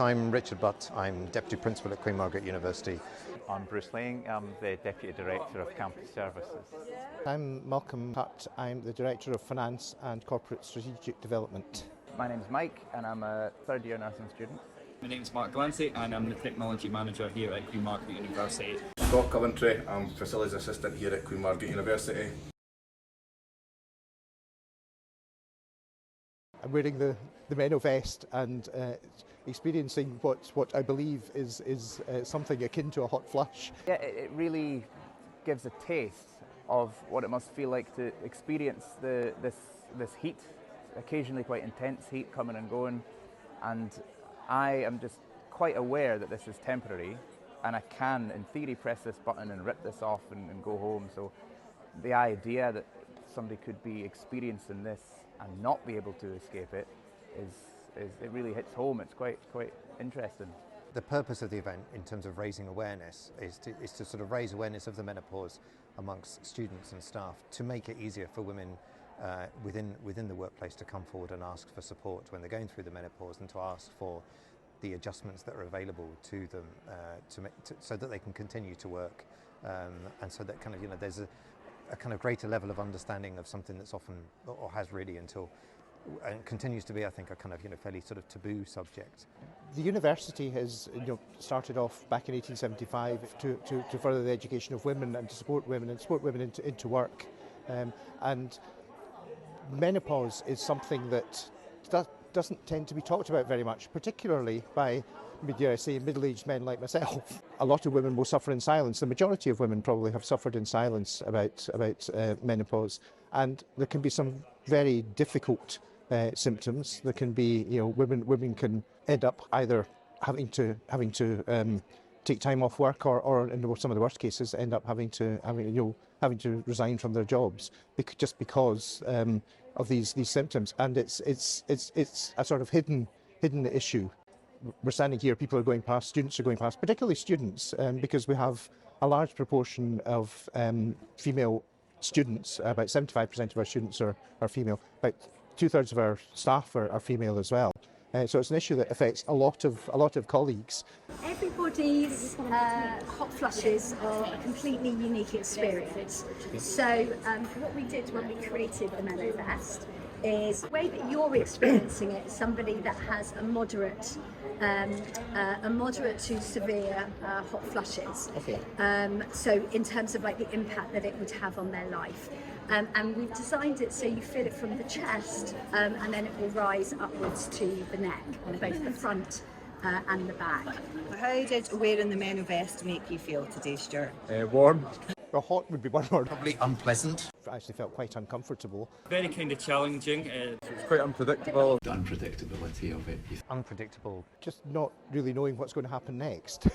I'm Richard Butt. I'm Deputy Principal at Queen Margaret University. I'm Bruce Lang. I'm the Deputy Director of Campus Services. I'm Malcolm Hutt. I'm the Director of Finance and Corporate Strategic Development. My name's Mike and I'm a third year nursing student. My name's Mark Glancy and I'm the Technology Manager here at Queen Margaret University. Scott Coventry, I'm Facilities Assistant here at Queen Margaret University. I'm wearing the Meno vest and experiencing what I believe is something akin to a hot flush. Yeah, it really gives a taste of what it must feel like to experience this heat, occasionally quite intense heat coming and going, and I am just quite aware that this is temporary and I can, in theory, press this button and rip this off and go home. So the idea that somebody could be experiencing this and not be able to escape it it really hits home. It's quite interesting. The purpose of the event, in terms of raising awareness, is to sort of raise awareness of the menopause amongst students and staff, to make it easier for women within the workplace to come forward and ask for support when they're going through the menopause, and to ask for the adjustments that are available to them so that they can continue to work, and so that kind of, you know, there's a kind of greater level of understanding of something that's often, or has really until, and continues to be, I think, a kind of, you know, fairly sort of taboo subject. The university has, you know, started off back in 1875 to further the education of women and to support women into work, and menopause is something that doesn't tend to be talked about very much, particularly by, dare I say, middle-aged men like myself. A lot of women will suffer in silence. The majority of women probably have suffered in silence about menopause, and there can be some very difficult symptoms. There can be, you know, women can end up either having to take time off work, or in some of the worst cases end up having to resign from their jobs just because of these symptoms. And it's a sort of hidden issue. We're standing here, people are going past, students are going past, particularly students, because we have a large proportion of female students. About 75% of our students are female. About 2/3 of our staff are female as well. So it's an issue that affects a lot of colleagues. Everybody's hot flushes are a completely unique experience. So what we did when we created the Meno vest is the way that you're experiencing it, somebody that has a moderate to severe hot flushes. Okay. So in terms of like the impact that it would have on their life. And we've designed it so you feel it from the chest, and then it will rise upwards to the neck, on both the front and the back. How did wearing the Meno vest make you feel today, Stuart? Warm. Well, hot would be one word. Probably unpleasant. I actually felt quite uncomfortable. Very kind of challenging. It's quite unpredictable. The unpredictability of it. Unpredictable. Just not really knowing what's going to happen next.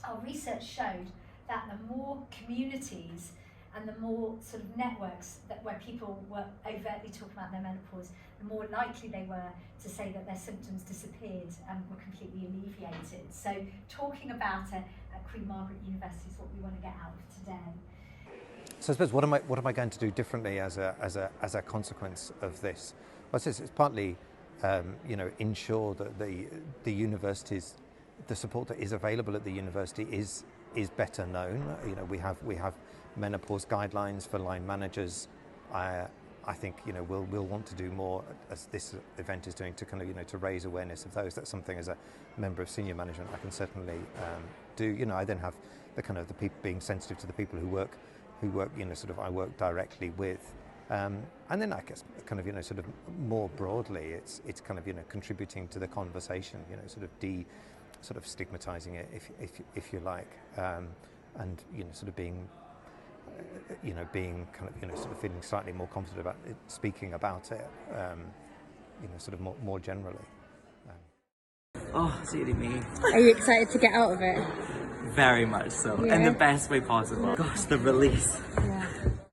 Our research showed that the more communities and the more sort of networks where people were overtly talking about their menopause, the more likely they were to say that their symptoms disappeared and were completely alleviated. So talking about it at Queen Margaret University is what we want to get out of today. So I suppose, what am I going to do differently as a consequence of this? Well, it's partly, you know, ensure that the universities, the support that is available at the university is better known. You know, we have menopause guidelines for line managers. I think, you know, we'll want to do more, as this event is doing, to kind of, you know, to raise awareness of those. That's something, as a member of senior management, I can certainly do. You know, I then have the kind of the people, being sensitive to the people who work, you know, sort of I work directly with. And then I guess kind of, you know, sort of more broadly, it's kind of, you know, contributing to the conversation, you know, sort of stigmatizing it, if you like, and, you know, sort of being kind of, you know, sort of feeling slightly more confident about it, speaking about it, you know, sort of more generally. Oh, dearie me. Are you excited to get out of it? Very much so, Yeah. in the best way possible. Gosh, the release.